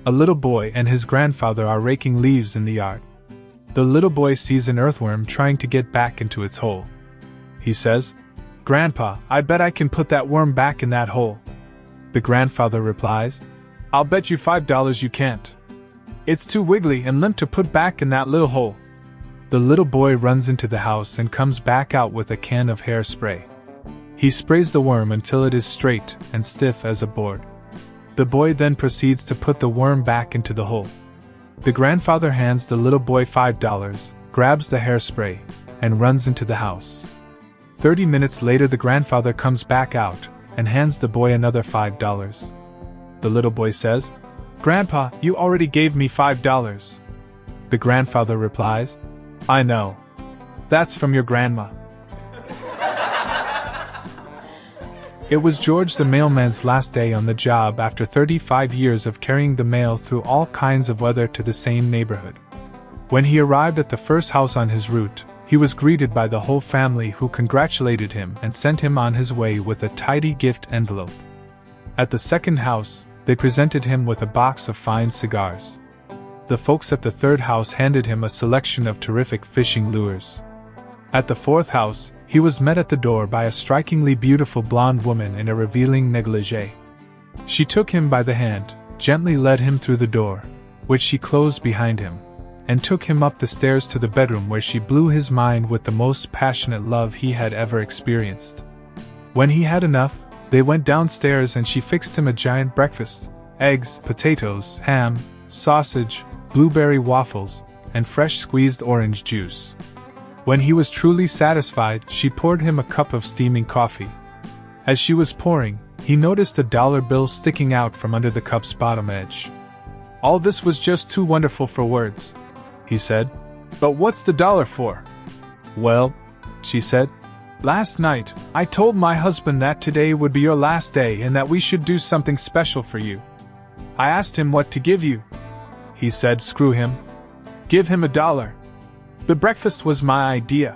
A little boy and his grandfather are raking leaves in the yard. The little boy sees an earthworm trying to get back into its hole. He says, "Grandpa, I bet I can put that worm back in that hole." The grandfather replies, "I'll bet you $5 you can't. It's too wiggly and limp to put back in that little hole." The little boy runs into the house and comes back out with a can of hairspray. He sprays the worm until it is straight and stiff as a board. The boy then proceeds to put the worm back into the hole. The grandfather hands the little boy $5, grabs the hairspray, and runs into the house. 30 minutes later, the grandfather comes back out and hands the boy another $5. The little boy says, "Grandpa, you already gave me $5. The grandfather replies, "I know. That's from your grandma." It was George the mailman's last day on the job after 35 years of carrying the mail through all kinds of weather to the same neighborhood. When he arrived at the first house on his route, he was greeted by the whole family, who congratulated him and sent him on his way with a tidy gift envelope. At the second house, they presented him with a box of fine cigars. The folks at the third house handed him a selection of terrific fishing lures. At the fourth house, he was met at the door by a strikingly beautiful blonde woman in a revealing negligee. She took him by the hand, gently led him through the door, which she closed behind him, and took him up the stairs to the bedroom, where she blew his mind with the most passionate love he had ever experienced. When he had enough, they went downstairs and she fixed him a giant breakfast: eggs, potatoes, ham, sausage, blueberry waffles, and fresh squeezed orange juice. When he was truly satisfied, she poured him a cup of steaming coffee. As she was pouring, he noticed a dollar bill sticking out from under the cup's bottom edge. "All this was just too wonderful for words," he said. "But what's the dollar for?" "Well," she said, "last night, I told my husband that today would be your last day and that we should do something special for you. I asked him what to give you. He said, screw him. Give him $1. The breakfast was my idea.